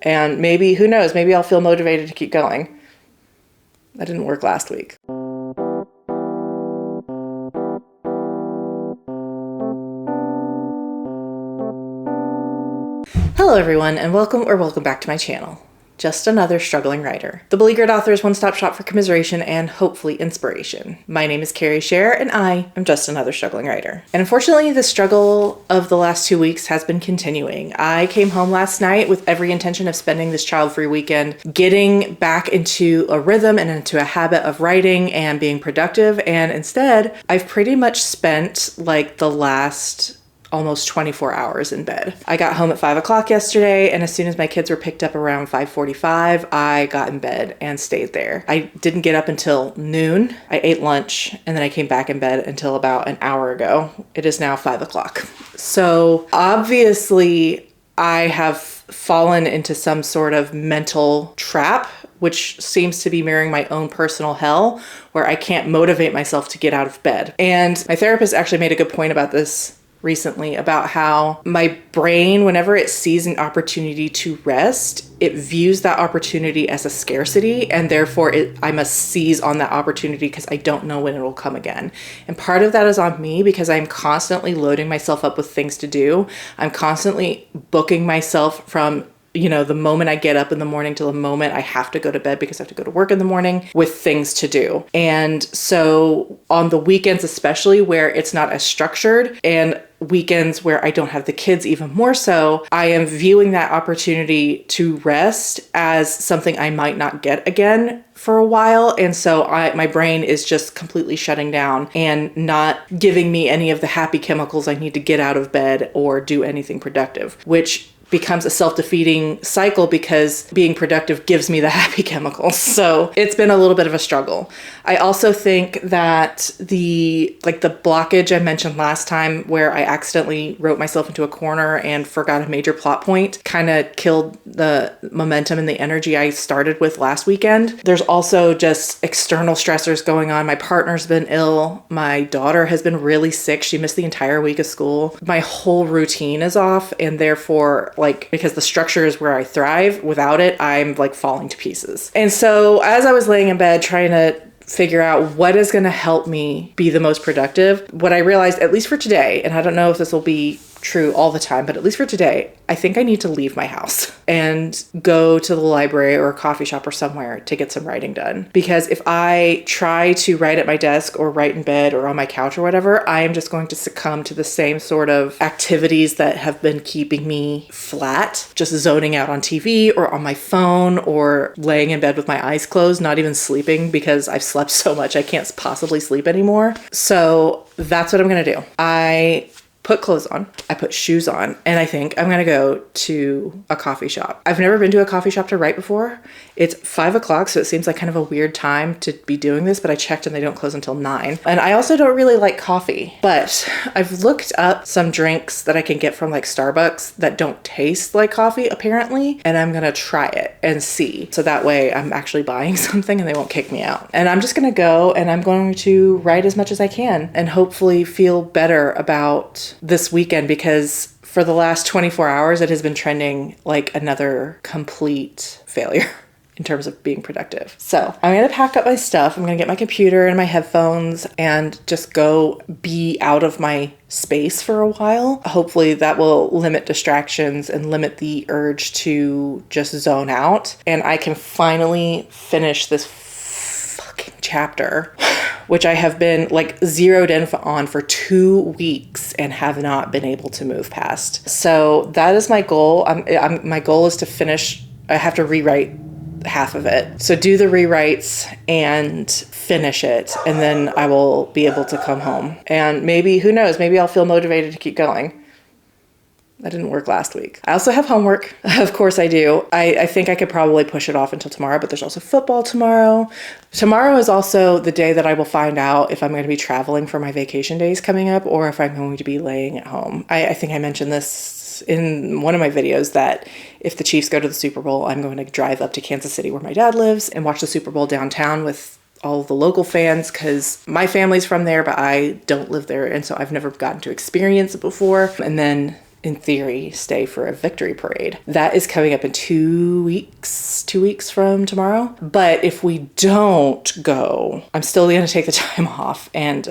And maybe, who knows, maybe I'll feel motivated to keep going. That didn't work last week. Hello everyone, and welcome back to my channel. Just another struggling writer. The Beleaguered Author's one-stop shop for commiseration and hopefully inspiration. My name is Carrie Scher, and I am just another struggling writer. And unfortunately, the struggle of the last 2 weeks has been continuing. I came home last night with every intention of spending this child-free weekend, getting back into a rhythm and into a habit of writing and being productive. And instead, I've pretty much spent like the last almost 24 hours in bed. I got home at 5 o'clock yesterday, and as soon as my kids were picked up around 5:45, I got in bed and stayed there. I didn't get up until noon. I ate lunch, and then I came back in bed until about an hour ago. It is now 5 o'clock. So obviously I have fallen into some sort of mental trap, which seems to be mirroring my own personal hell, where I can't motivate myself to get out of bed. And my therapist actually made a good point about this recently, about how my brain, whenever it sees an opportunity to rest, it views that opportunity as a scarcity, and therefore I must seize on that opportunity because I don't know when it will come again. And part of that is on me because I'm constantly loading myself up with things to do. I'm constantly booking myself from the moment I get up in the morning till the moment I have to go to bed because I have to go to work in the morning with things to do. And so on the weekends, especially where it's not as structured, and weekends where I don't have the kids even more so, I am viewing that opportunity to rest as something I might not get again for a while. And so my brain is just completely shutting down and not giving me any of the happy chemicals I need to get out of bed or do anything productive, which becomes a self-defeating cycle because being productive gives me the happy chemicals. So it's been a little bit of a struggle. I also think that the blockage I mentioned last time, where I accidentally wrote myself into a corner and forgot a major plot point, kind of killed the momentum and the energy I started with last weekend. There's also just external stressors going on. My partner's been ill. My daughter has been really sick. She missed the entire week of school. My whole routine is off, and therefore, because the structure is where I thrive, without it, I'm falling to pieces. And so as I was laying in bed trying to figure out what is going to help me be the most productive, what I realized, at least for today, and I don't know if this will be true all the time, but at least for today, I think I need to leave my house and go to the library or a coffee shop or somewhere to get some writing done. Because if I try to write at my desk or write in bed or on my couch or whatever, I am just going to succumb to the same sort of activities that have been keeping me flat, just zoning out on TV or on my phone or laying in bed with my eyes closed, not even sleeping because I've slept so much I can't possibly sleep anymore. So that's what I'm going to do. I put clothes on, I put shoes on, and I think I'm gonna go to a coffee shop. I've never been to a coffee shop to write before. It's 5 o'clock, so it seems like kind of a weird time to be doing this, but I checked and they don't close until 9. And I also don't really like coffee, but I've looked up some drinks that I can get from Starbucks that don't taste like coffee apparently, and I'm gonna try it and see. So that way I'm actually buying something and they won't kick me out. And I'm just gonna go and I'm going to write as much as I can and hopefully feel better about this weekend, because for the last 24 hours, it has been trending like another complete failure in terms of being productive. So I'm going to pack up my stuff. I'm going to get my computer and my headphones and just go be out of my space for a while. Hopefully that will limit distractions and limit the urge to just zone out. And I can finally finish this fucking chapter, which I have been zeroed in on for 2 weeks and have not been able to move past. So that is my goal. My goal is to finish. I have to rewrite half of it. So do the rewrites and finish it, and then I will be able to come home. And maybe, who knows, maybe I'll feel motivated to keep going. That didn't work last week. I also have homework. Of course I do. I think I could probably push it off until tomorrow, but there's also football tomorrow. Tomorrow is also the day that I will find out if I'm going to be traveling for my vacation days coming up or if I'm going to be laying at home. I think I mentioned this in one of my videos that if the Chiefs go to the Super Bowl, I'm going to drive up to Kansas City where my dad lives and watch the Super Bowl downtown with all the local fans, because my family's from there, but I don't live there. And so I've never gotten to experience it before. And then in theory, stay for a victory parade. That is coming up in 2 weeks from tomorrow. But if we don't go, I'm still going to take the time off and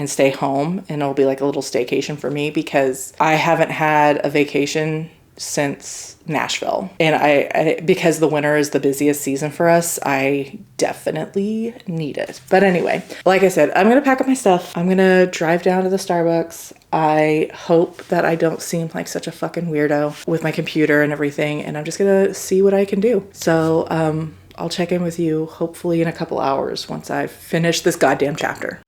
stay home, and it'll be like a little staycation for me because I haven't had a vacation since Nashville. And I because the winter is the busiest season for us, I definitely need it. But anyway, like I said, I'm going to pack up my stuff. I'm going to drive down to the Starbucks. I hope that I don't seem like such a fucking weirdo with my computer and everything. And I'm just going to see what I can do. So, I'll check in with you hopefully in a couple hours once I've finished this goddamn chapter.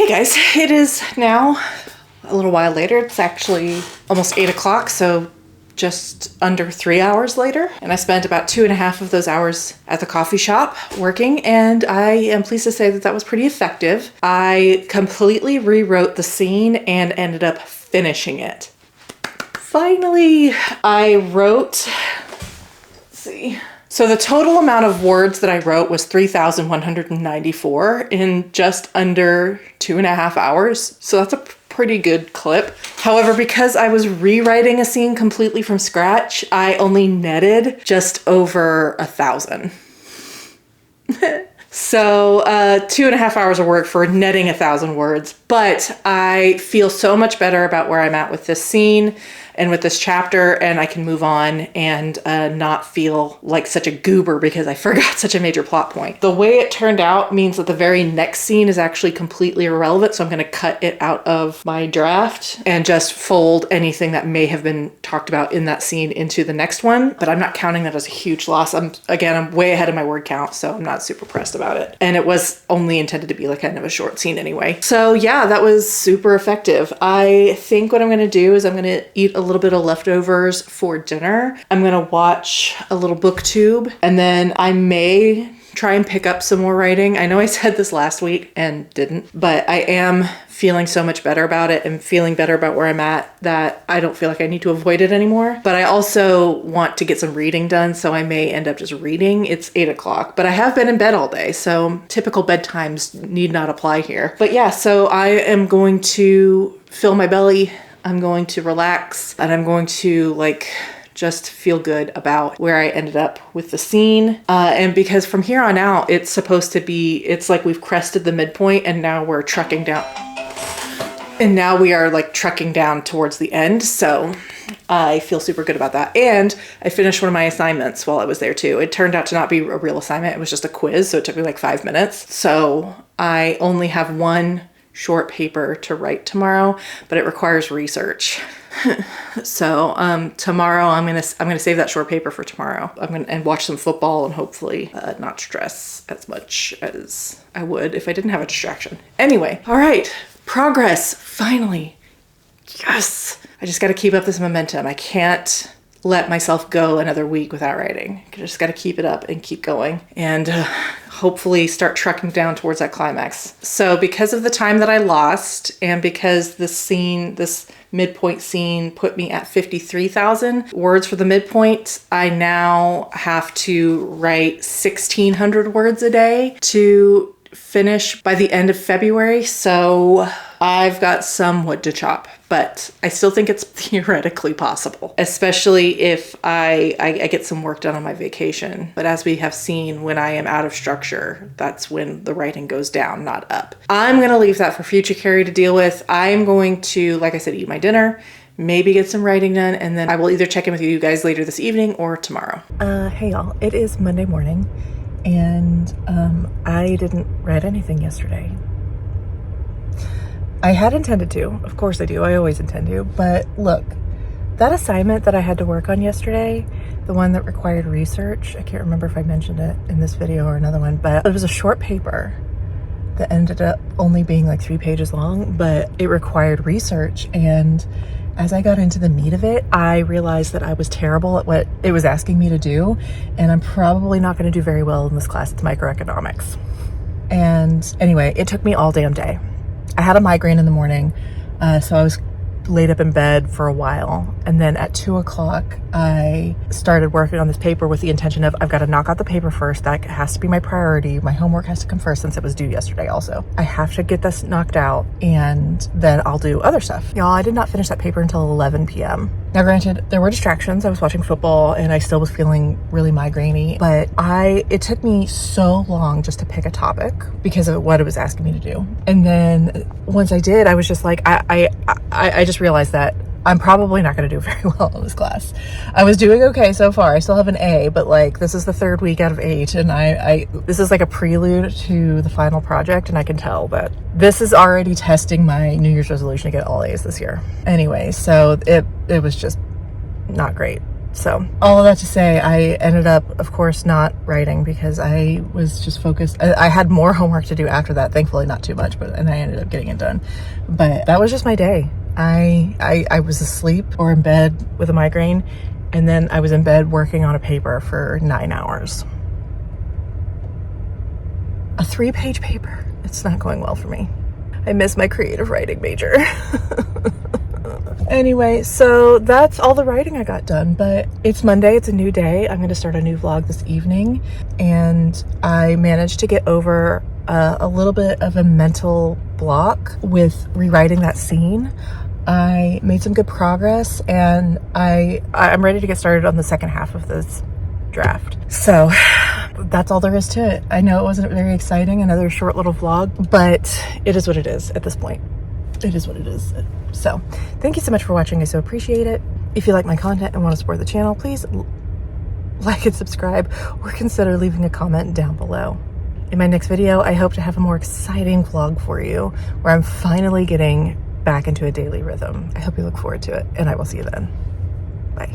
Guys, it is now a little while later. It's actually almost 8 o'clock, so just under 3 hours later. And I spent about 2.5 of those hours at the coffee shop working, and I am pleased to say that that was pretty effective. I completely rewrote the scene and ended up finishing it. Finally, I wrote, let's see. So the total amount of words that I wrote was 3,194 in just under 2.5 hours. So that's a pretty good clip. However, because I was rewriting a scene completely from scratch, I only netted just over 1,000. So 2.5 hours of work for netting 1,000 words, but I feel so much better about where I'm at with this scene and with this chapter, and I can move on and not feel like such a goober because I forgot such a major plot point. The way it turned out means that the very next scene is actually completely irrelevant, so I'm going to cut it out of my draft and just fold anything that may have been talked about in that scene into the next one, but I'm not counting that as a huge loss. I'm way ahead of my word count, so I'm not super pressed about it. And it was only intended to be like kind of a short scene anyway. So yeah, that was super effective. I think what I'm going to do is I'm going to eat a little bit of leftovers for dinner. I'm going to watch a little booktube, and then I may try and pick up some more writing. I know I said this last week and didn't, but I am feeling so much better about it and feeling better about where I'm at that I don't feel like I need to avoid it anymore. But I also want to get some reading done, so I may end up just reading. It's 8 o'clock, but I have been in bed all day, so typical bedtimes need not apply here. But yeah, so I am going to fill my belly, I'm going to relax, and I'm going to just feel good about where I ended up with the scene. And because from here on out, it's supposed to be, it's like we've crested the midpoint and now we're trucking down. And now we are trucking down towards the end. So I feel super good about that. And I finished one of my assignments while I was there too. It turned out to not be a real assignment. It was just a quiz. So it took me 5 minutes. So I only have one short paper to write tomorrow, but it requires research. So tomorrow I'm gonna save that short paper for tomorrow. I'm gonna watch some football and hopefully not stress as much as I would if I didn't have a distraction. Anyway, all right, progress finally. Yes, I just got to keep up this momentum. I can't let myself go another week without writing. I just got to keep it up and keep going, and hopefully start trucking down towards that climax. So because of the time that I lost, and because this midpoint scene put me at 53,000 words for the midpoint, I now have to write 1,600 words a day to finish by the end of February. So I've got some wood to chop, but I still think it's theoretically possible, especially if I get some work done on my vacation. But as we have seen, when I am out of structure, that's when the writing goes down, not up. I'm going to leave that for future Carrie to deal with. I'm going to, like I said, eat my dinner, maybe get some writing done, and then I will either check in with you guys later this evening or tomorrow. Hey y'all, it is Monday morning, and I didn't write anything yesterday. I had intended to, of course I do, I always intend to, but look, that assignment that I had to work on yesterday, the one that required research, I can't remember if I mentioned it in this video or another one, but it was a short paper that ended up only being like 3 pages long, but it required research. And as I got into the meat of it, I realized that I was terrible at what it was asking me to do, and I'm probably not going to do very well in this class. It's microeconomics. And anyway, it took me all damn day. I had a migraine in the morning, so I was laid up in bed for a while, and then at 2 o'clock I started working on this paper with the intention of, I've got to knock out the paper first. That has to be my priority. My homework has to come first since it was due yesterday also. I have to get this knocked out, and then I'll do other stuff. Y'all, I did not finish that paper until 11 p.m. Now granted, there were distractions. I was watching football and I still was feeling really migraine-y, but it took me so long just to pick a topic because of what it was asking me to do. And then once I did, I was just like, I just realized that I'm probably not going to do very well in this class. I was doing okay so far. I still have an A, but like this is the 3rd week out of 8, and this is like a prelude to the final project, and I can tell that this is already testing my New Year's resolution to get all A's this year. Anyway, so it was just not great. So all of that to say, I ended up, of course, not writing because I was just focused. I had more homework to do after that, thankfully not too much, and I ended up getting it done. But that was just my day. I was asleep or in bed with a migraine, and then I was in bed working on a paper for 9 hours. A 3-page paper. It's not going well for me. I miss my creative writing major. Anyway, so that's all the writing I got done, but it's Monday, it's a new day. I'm going to start a new vlog this evening, and I managed to get over a little bit of a mental block with rewriting that scene. I made some good progress, and I'm ready to get started on the second half of this draft. So that's all there is to it. I know it wasn't very exciting, another short little vlog, but it is what it is at this point. It is what it is. So thank you so much for watching. I so appreciate it. If you like my content and want to support the channel, please like and subscribe, or consider leaving a comment down below. In my next video, I hope to have a more exciting vlog for you, where I'm finally getting back into a daily rhythm. I hope you look forward to it, and I will see you then. Bye.